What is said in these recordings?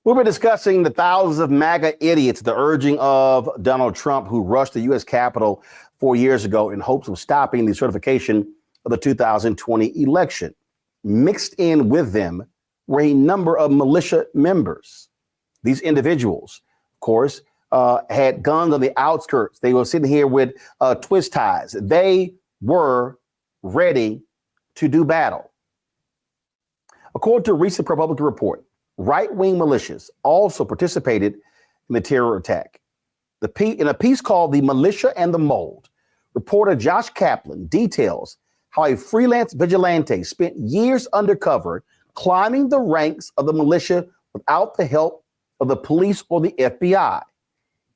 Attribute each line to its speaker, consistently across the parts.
Speaker 1: We'll be discussing the thousands of MAGA idiots, the urging of Donald Trump, who rushed the U.S. Capitol 4 years ago in hopes of stopping the certification of the 2020 election. Mixed in with them were a number of militia members. These individuals, of course, had guns on the outskirts. They were sitting here with twist ties. They were ready to do battle. According to a recent Republican report, right-wing militias also participated in the terror attack. In a piece called "The Militia and the Mold," reporter Josh Kaplan details how a freelance vigilante spent years undercover, climbing the ranks of the militia without the help of the police or the FBI.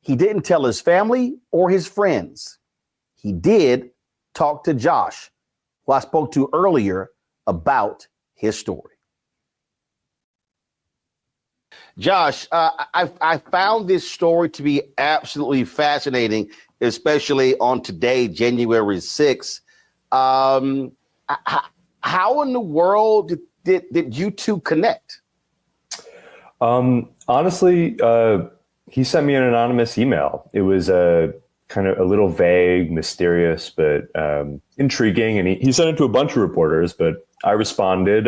Speaker 1: He didn't tell his family or his friends. He did talk to Josh, who I spoke to earlier, about his story. Josh, I found this story to be absolutely fascinating, especially on today, January 6th. How in the world did you two connect?
Speaker 2: Honestly, he sent me an anonymous email. It was kind of a little vague, mysterious, but intriguing. And he sent it to a bunch of reporters, but I responded.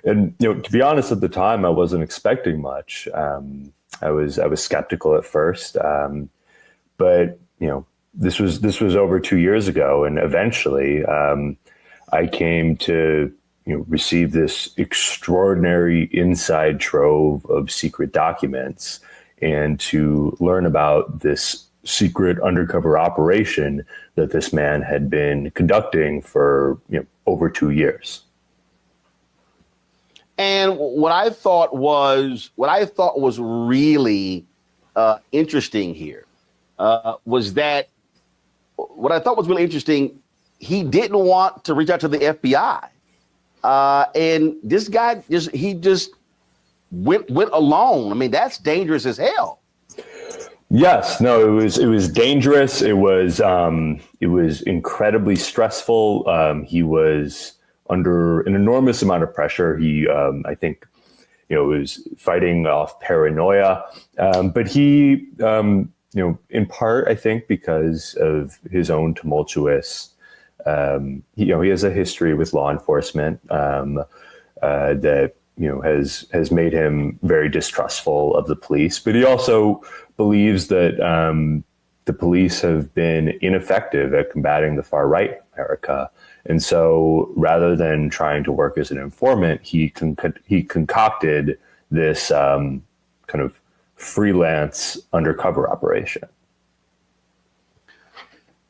Speaker 2: And to be honest, at the time, I wasn't expecting much. I was skeptical at first, but this was over 2 years ago, and eventually, I came to receive this extraordinary inside trove of secret documents, and to learn about this secret undercover operation that this man had been conducting for over 2 years.
Speaker 1: And what I thought was really interesting here was that what I thought was really interesting, he didn't want to reach out to the FBI. And this guy just went alone. I mean, that's dangerous as hell.
Speaker 2: Yes, no, it was dangerous. It was incredibly stressful. He was under an enormous amount of pressure. He, I think, was fighting off paranoia. But he, in part, I think, because of his own tumultuous, he has a history with law enforcement that has made him very distrustful of the police. But he also believes that the police have been ineffective at combating the far right in America. And so rather than trying to work as an informant, he concocted this kind of freelance undercover operation.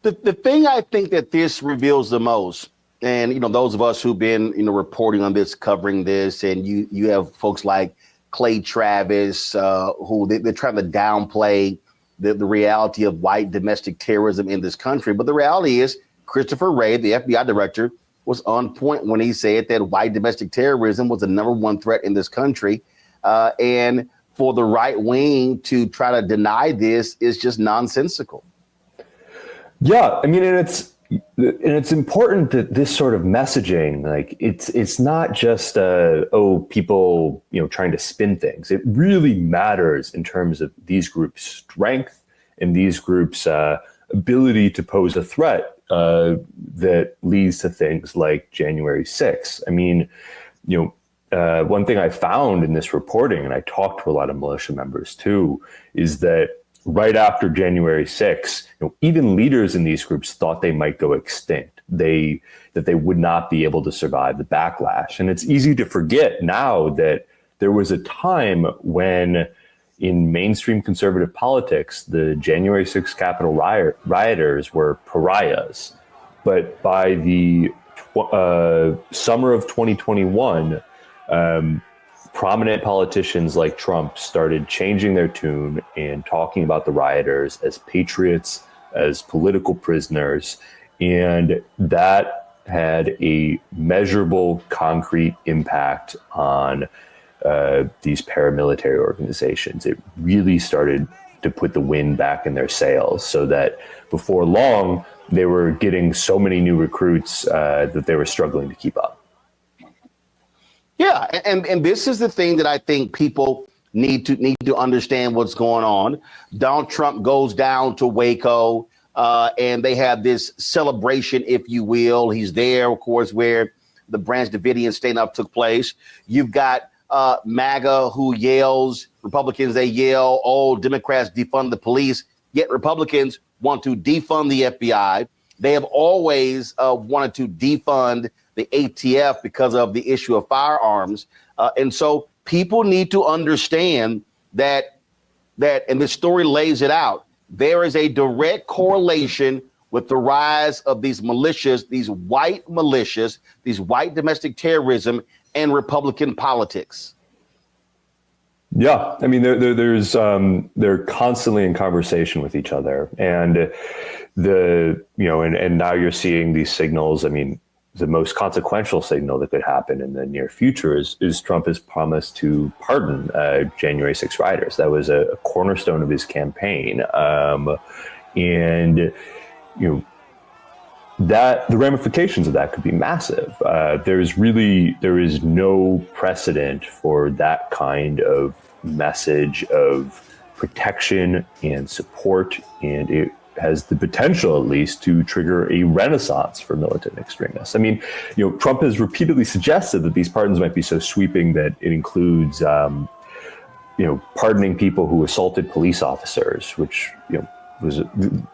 Speaker 1: The thing I think that this reveals the most, and those of us who've been reporting on this, covering this, and you have folks like Clay Travis, who they're trying to downplay the reality of white domestic terrorism in this country. But the reality is, Christopher Wray, the FBI director, was on point when he said that white domestic terrorism was the number one threat in this country. And for the right wing to try to deny this is just nonsensical.
Speaker 2: Yeah, I mean, and it's important that this sort of messaging, like it's not just people trying to spin things. It really matters in terms of these groups' strength and these groups' ability to pose a threat that leads to things like January 6th. I mean, one thing I found in this reporting, and I talked to a lot of militia members too, is that right after January 6th, even leaders in these groups thought they might go extinct. That they would not be able to survive the backlash. And it's easy to forget now that there was a time when in mainstream conservative politics, the January 6th Capitol rioters were pariahs. But by the summer of 2021, prominent politicians like Trump started changing their tune and talking about the rioters as patriots, as political prisoners. And that had a measurable, concrete impact on these paramilitary organizations. It really started to put the wind back in their sails, so that before long, they were getting so many new recruits that they were struggling to keep up.
Speaker 1: Yeah, and this is the thing that I think people need to understand what's going on. Donald Trump goes down to Waco, and they have this celebration, if you will. He's there, of course, where the Branch Davidian stand-up took place. You've got MAGA who yells, Republicans, they yell, oh, Democrats defund the police, yet Republicans want to defund the FBI. They have always wanted to defund the ATF because of the issue of firearms. And so people need to understand that, and this story lays it out, there is a direct correlation with the rise of these militias, these white domestic terrorism, and Republican politics.
Speaker 2: Yeah, I mean, they're constantly in conversation with each other, and and now you're seeing these signals. I mean, the most consequential signal that could happen in the near future is Trump has promised to pardon January 6 rioters. That was a cornerstone of his campaign, and that the ramifications of that could be massive. There is no precedent for that kind of message of protection and support, and it has the potential, at least, to trigger a renaissance for militant extremists. I mean, Trump has repeatedly suggested that these pardons might be so sweeping that it includes, pardoning people who assaulted police officers, which, was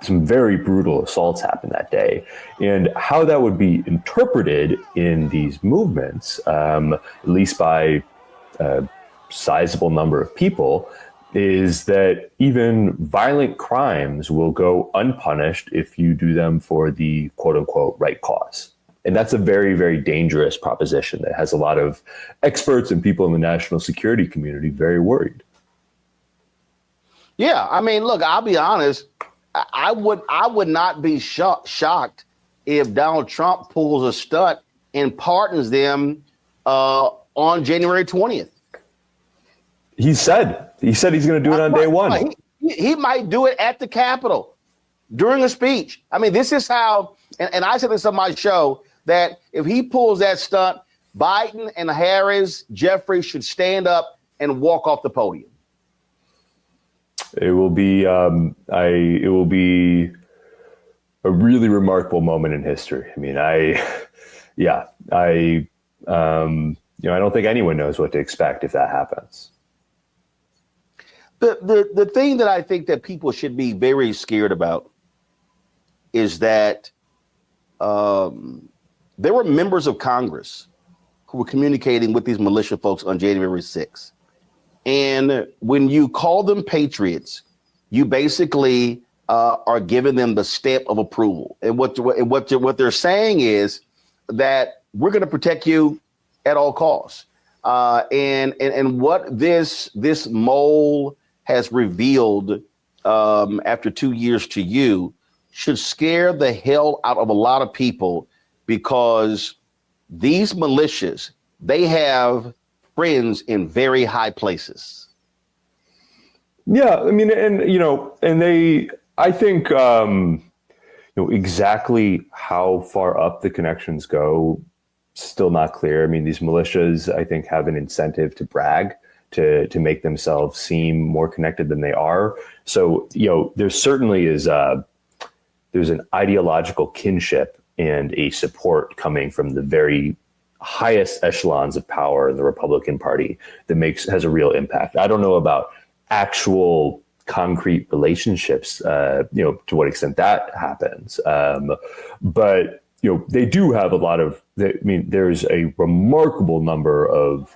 Speaker 2: some very brutal assaults happened that day. And how that would be interpreted in these movements, at least by a sizable number of people, is that even violent crimes will go unpunished if you do them for the quote unquote right cause. And that's a very, very dangerous proposition that has a lot of experts and people in the national security community very worried.
Speaker 1: Yeah, I mean, look, I'll be honest. I would not be shocked if Donald Trump pulls a stunt and pardons them on January 20th.
Speaker 2: He said he's going to do it on day one.
Speaker 1: He might do it at the Capitol during a speech. I mean, this is how, and I said this on my show, that if he pulls that stunt, Biden and Harris, Jeffrey should stand up and walk off the podium.
Speaker 2: It will be it will be a really remarkable moment in history. I mean, I don't think anyone knows what to expect if that happens.
Speaker 1: The thing that I think that people should be very scared about is that there were members of Congress who were communicating with these militia folks on January 6th. And when you call them patriots, you basically are giving them the stamp of approval. And what they're saying is that we're going to protect you at all costs. And what this mole has revealed after 2 years to you should scare the hell out of a lot of people, because these militias, they have friends in very high places.
Speaker 2: Yeah, I mean, I think exactly how far up the connections go, still not clear. I mean, these militias, I think, have an incentive to brag, to make themselves seem more connected than they are. So, there certainly is there's an ideological kinship and a support coming from the very highest echelons of power in the Republican Party that has a real impact. I don't know about actual concrete relationships, to what extent that happens. But they do have a lot of, there's a remarkable number of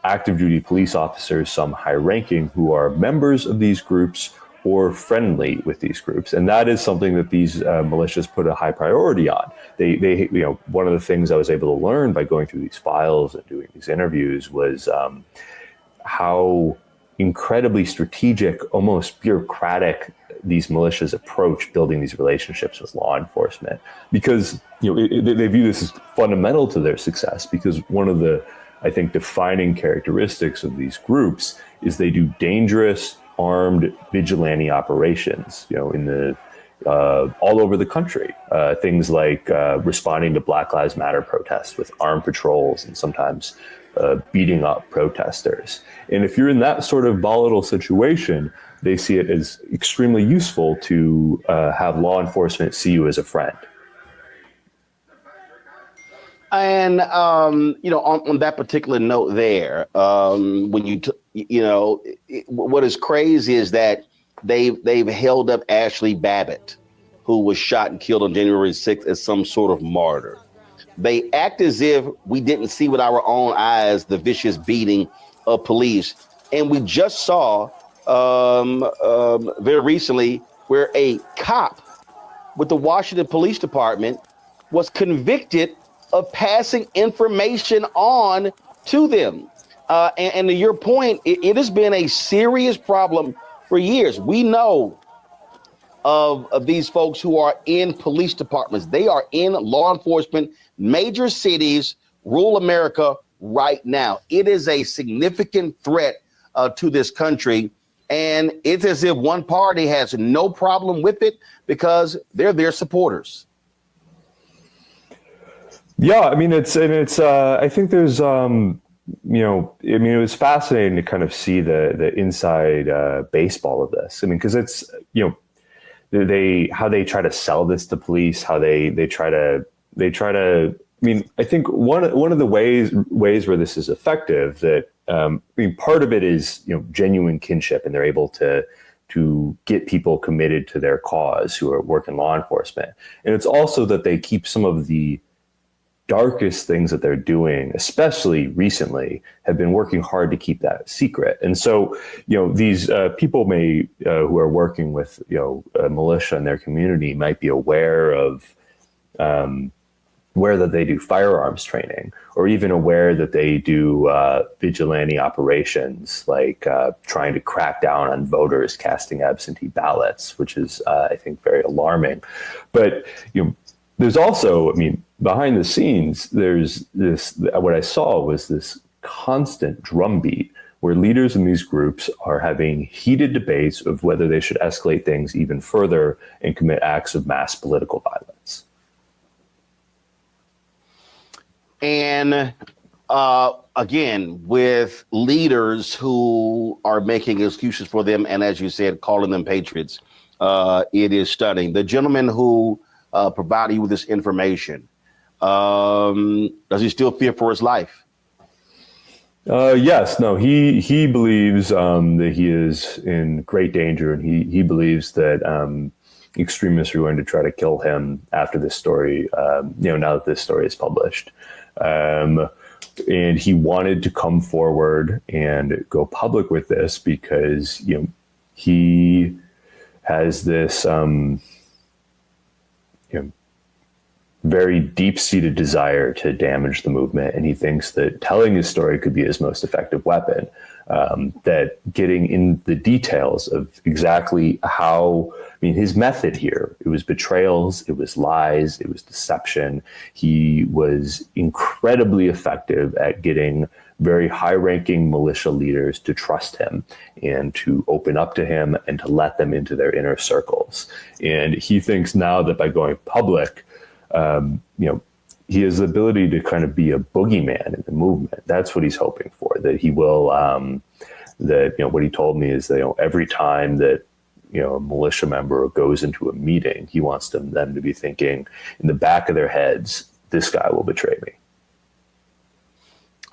Speaker 2: active duty police officers, some high ranking, who are members of these groups or friendly with these groups. And that is something that these militias put a high priority on. They one of the things I was able to learn by going through these files and doing these interviews was how incredibly strategic, almost bureaucratic these militias approach building these relationships with law enforcement, because they view this as fundamental to their success. Because one of the, I think, defining characteristics of these groups is they do dangerous armed vigilante operations, in the all over the country. Things like responding to Black Lives Matter protests with armed patrols and sometimes beating up protesters. And if you're in that sort of volatile situation, they see it as extremely useful to have law enforcement see you as a friend.
Speaker 1: And on that particular note, there, when what is crazy is that they've held up Ashley Babbitt, who was shot and killed on January 6th, as some sort of martyr. They act as if we didn't see with our own eyes the vicious beating of police, and we just saw very recently where a cop with the Washington Police Department was convicted of passing information on to them. And to your point, it has been a serious problem for years. We know of these folks who are in police departments. They are in law enforcement, major cities, rural America right now. It is a significant threat to this country. And it's as if one party has no problem with it because they're their supporters.
Speaker 2: Yeah, I mean, I think there's, it was fascinating to kind of see the inside baseball of this. I mean, because it's, how they try to sell this to police, how they try to, I mean, I think one of the ways where this is effective that, part of it is, genuine kinship, and they're able to get people committed to their cause who are working law enforcement. And it's also that they keep some of the darkest things that they're doing, especially recently, have been working hard to keep that secret. And so, these people who are working with, a militia in their community might be aware of that they do firearms training, or even aware that they do vigilante operations, like trying to crack down on voters casting absentee ballots, which is, I think, very alarming. But, there's also, behind the scenes, there's this, what I saw was this constant drumbeat where leaders in these groups are having heated debates of whether they should escalate things even further and commit acts of mass political violence.
Speaker 1: And again, with leaders who are making excuses for them, and as you said, calling them patriots, it is stunning. The gentleman who provided you with this information, does he still fear for his life?
Speaker 2: Yes. No, he believes that he is in great danger, and he believes that extremists are going to try to kill him after this story, now that this story is published. And he wanted to come forward and go public with this because, he has this, very deep-seated desire to damage the movement. And he thinks that telling his story could be his most effective weapon, that getting in the details of exactly how, his method here, it was betrayals, it was lies, it was deception. He was incredibly effective at getting very high-ranking militia leaders to trust him and to open up to him and to let them into their inner circles. And he thinks now that by going public, he has the ability to kind of be a boogeyman in the movement. That's what he's hoping for, that he will, what he told me is that, every time that, a militia member goes into a meeting, he wants them to be thinking in the back of their heads, this guy will betray me.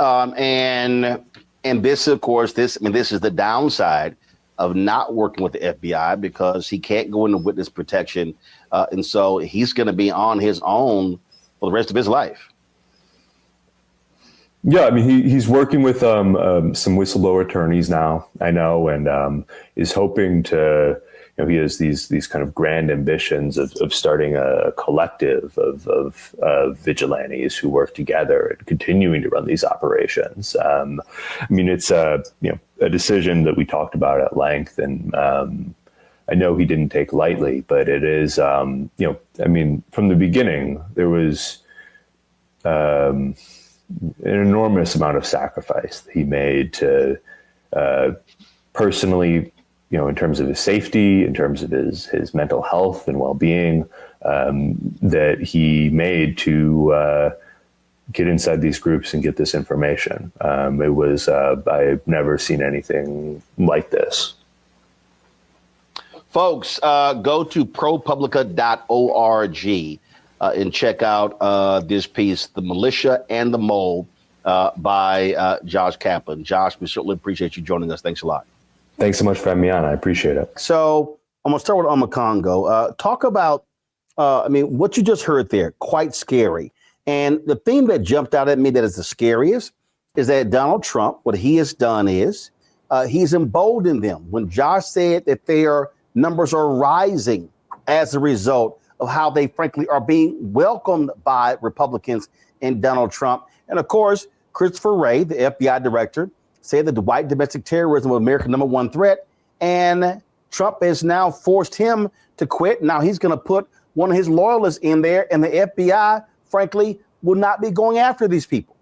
Speaker 1: And this, of course, this is the downside of not working with the FBI, because he can't go into witness protection. And so he's going to be on his own for the rest of his life.
Speaker 2: Yeah, he's working with some whistleblower attorneys now, I know, and is hoping to, he has these kind of grand ambitions of starting a collective of vigilantes who work together and continuing to run these operations. It's a decision that we talked about at length, and I know he didn't take lightly, but it is, from the beginning, there was an enormous amount of sacrifice that he made to personally, in terms of his safety, in terms of his mental health and well-being, that he made to get inside these groups and get this information. It was, I've never seen anything like this.
Speaker 1: Folks, go to ProPublica.org and check out this piece, The Militia and the Mole, by Josh Kaplan. Josh, we certainly appreciate you joining us. Thanks a lot.
Speaker 2: Thanks so much for having me on. I appreciate it.
Speaker 1: So I'm going to start with Omekongo. Talk about, what you just heard there, quite scary. And the thing that jumped out at me that is the scariest is that Donald Trump, what he has done is he's emboldened them. When Josh said that their numbers are rising as a result of how they, frankly, are being welcomed by Republicans and Donald Trump. And of course, Christopher Wray, the FBI director, said that the white domestic terrorism was America's #1 threat. And Trump has now forced him to quit. Now he's going to put one of his loyalists in there, and the FBI, frankly, will not be going after these people.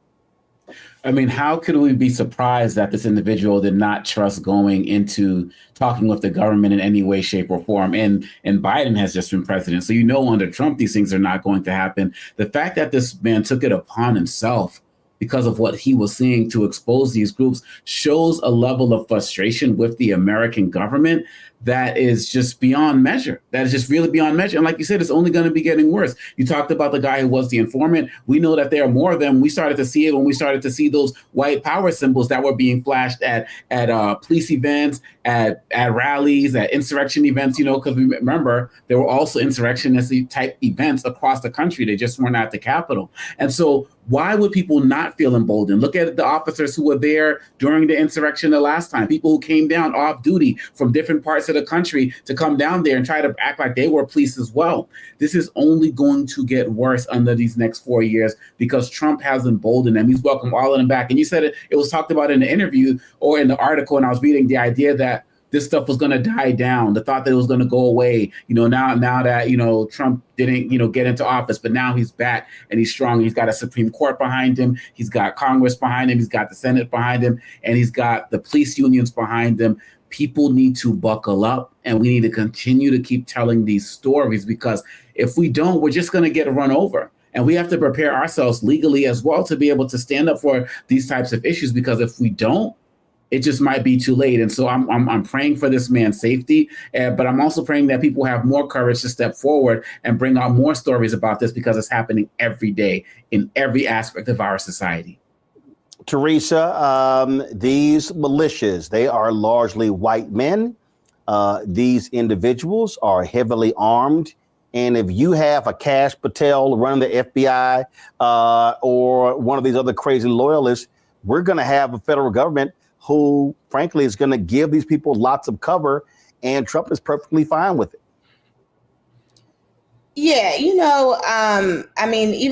Speaker 3: I mean, how could we be surprised that this individual did not trust going into talking with the government in any way, shape, or form? And Biden has just been president. So, under Trump, these things are not going to happen. The fact that this man took it upon himself because of what he was seeing to expose these groups shows a level of frustration with the American government that is just beyond measure. That is just really beyond measure. And like you said, it's only going to be getting worse. You talked about the guy who was the informant. We know that there are more of them. We started to see it when we started to see those white power symbols that were being flashed at police events, at rallies, at insurrection events, because remember, there were also insurrectionist type events across the country. They just weren't at the Capitol. And so why would people not feel emboldened? Look at the officers who were there during the insurrection the last time, people who came down off duty from different parts of the country to come down there and try to act like they were police as well. This is only going to get worse under these next 4 years because Trump has emboldened them. He's welcomed all of them back. And you said it was talked about in the interview or in the article, and I was reading the idea that this stuff was going to die down. The thought that it was going to go away. Now that, Trump didn't, get into office, but now he's back and he's strong. He's got a Supreme Court behind him. He's got Congress behind him. He's got the Senate behind him, and he's got the police unions behind him. People need to buckle up, and we need to continue to keep telling these stories, because if we don't, we're just going to get run over. And we have to prepare ourselves legally as well to be able to stand up for these types of issues, because if we don't, it just might be too late. And so I'm praying for this man's safety, but I'm also praying that people have more courage to step forward and bring out more stories about this, because it's happening every day in every aspect of our society.
Speaker 1: Teresa, these militias, they are largely white men. These individuals are heavily armed. And if you have a Kash Patel running the FBI or one of these other crazy loyalists, we're going to have a federal government who, frankly, is going to give these people lots of cover. And Trump is perfectly fine with it.
Speaker 4: Yeah, even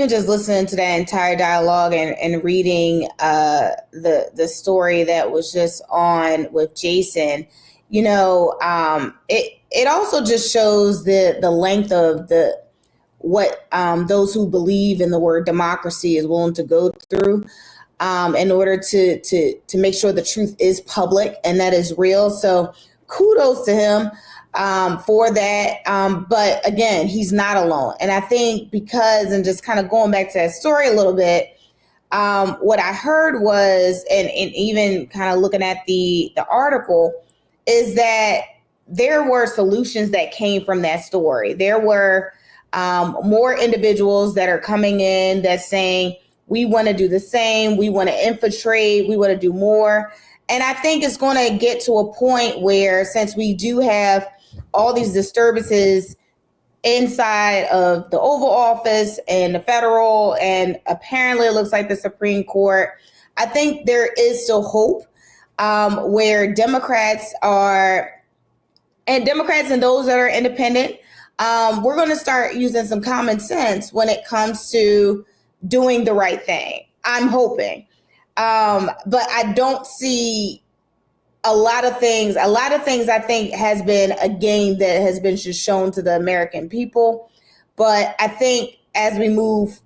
Speaker 4: just listening to that entire dialogue and reading the story that was just on with Jason, it also just shows the length of what those who believe in the word democracy is willing to go through in order to make sure the truth is public and that is real. So kudos to him for that. But again, he's not alone. And I think because, and just kind of going back to that story a little bit, what I heard was, and even kind of looking at the article, is that there were solutions that came from that story. There were more individuals that are coming in that's saying, we want to do the same. We want to infiltrate. We want to do more. And I think it's going to get to a point where, since we do have all these disturbances inside of the Oval Office and the federal, and apparently it looks like the Supreme Court, I think there is still hope where Democrats and those that are independent, we're going to start using some common sense when it comes to doing the right thing. I'm hoping. But I don't see a lot of things. A lot of things I think has been a game that has been just shown to the American people. But I think as we move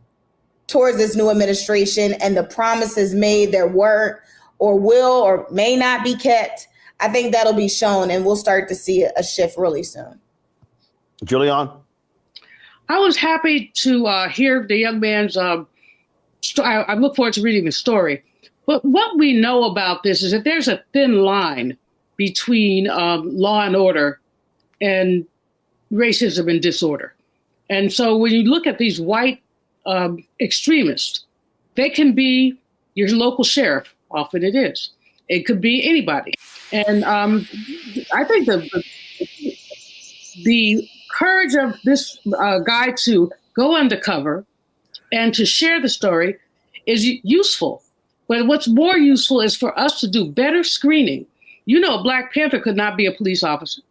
Speaker 4: towards this new administration and the promises made that weren't or will or may not be kept, I think that'll be shown, and we'll start to see a shift really soon.
Speaker 1: Julian?
Speaker 5: I was happy to hear the young man's I look forward to reading the story. But what we know about this is that there's a thin line between law and order and racism and disorder. And so when you look at these white extremists, they can be your local sheriff. Often it is. It could be anybody. And I think the courage of this guy to go undercover and to share the story is useful. But what's more useful is for us to do better screening. You know, a Black Panther could not be a police officer.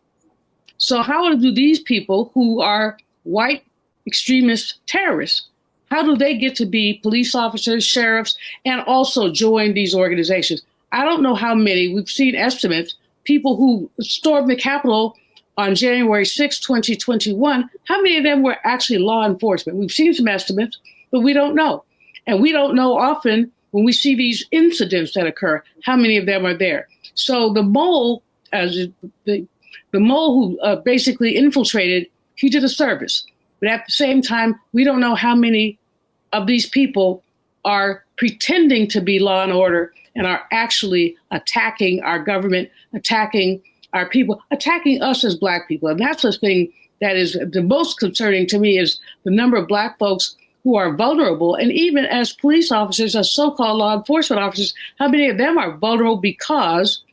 Speaker 5: So how do these people who are white extremist terrorists, how do they get to be police officers, sheriffs, and also join these organizations? I don't know how many. We've seen estimates, people who stormed the Capitol on January 6, 2021, how many of them were actually law enforcement? We've seen some estimates, but we don't know. And we don't know often when we see these incidents that occur, how many of them are there. So the mole, the mole who basically infiltrated, he did a service. But at the same time, we don't know how many of these people are pretending to be law and order and are actually attacking our government, attacking our people, attacking us as Black people. And that's the thing that is the most concerning to me, is the number of Black folks who are vulnerable. And even as police officers, as so-called law enforcement officers, how many of them are vulnerable because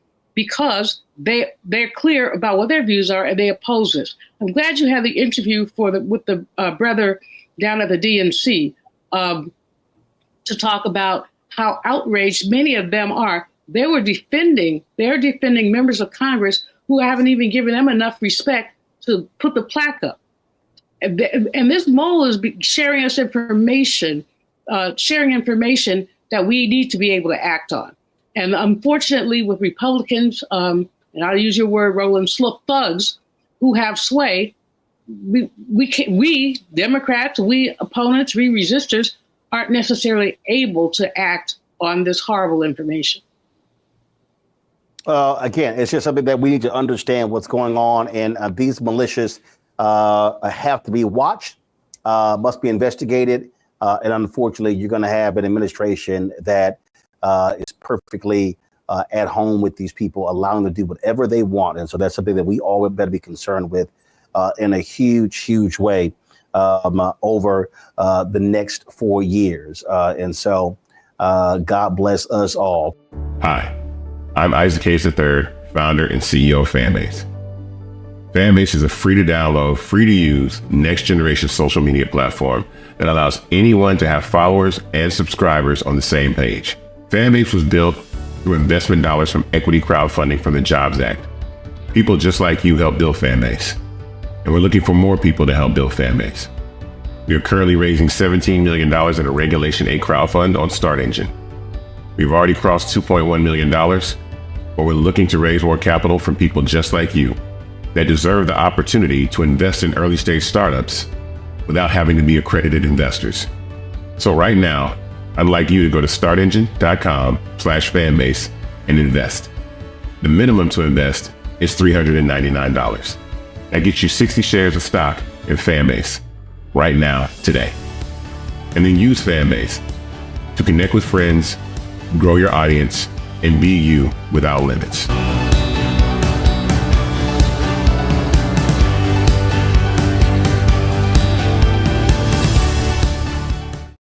Speaker 5: they're clear about what their views are and they oppose this. I'm glad you had the interview with the brother down at the DNC to talk about how outraged many of them are. They're defending members of Congress who haven't even given them enough respect to put the plaque up. And this mole is sharing us information, that we need to be able to act on. And unfortunately, with Republicans, and I'll use your word, Roland, thugs who have sway, we Democrats, we opponents, we resistors aren't necessarily able to act on this horrible information.
Speaker 1: Again, it's just something that we need to understand what's going on, and these militias have to be watched, must be investigated, and unfortunately, you're going to have an administration that is perfectly at home with these people, allowing them to do whatever they want. And so that's something that we all better be concerned with in a huge, huge way over the next 4 years. And so God bless us all.
Speaker 6: Hi, I'm Isaac Hayes III, founder and CEO of Fanbase. Fanbase is a free to download, free to use, next generation social media platform that allows anyone to have followers and subscribers on the same page. Fanbase was built through investment dollars from equity crowdfunding from the Jobs Act. People just like you help build Fanbase, and we're looking for more people to help build Fanbase. We are currently raising $17 million in a Regulation 8 crowdfund on Start Engine. We've already crossed $2.1 million, but we're looking to raise more capital from people just like you that deserve the opportunity to invest in early stage startups without having to be accredited investors. So right now, I'd like you to go to startengine.com/fanbase and invest. The minimum to invest is $399. That gets you 60 shares of stock in Fanbase right now, today. And then use Fanbase to connect with friends, grow your audience, and be you without limits.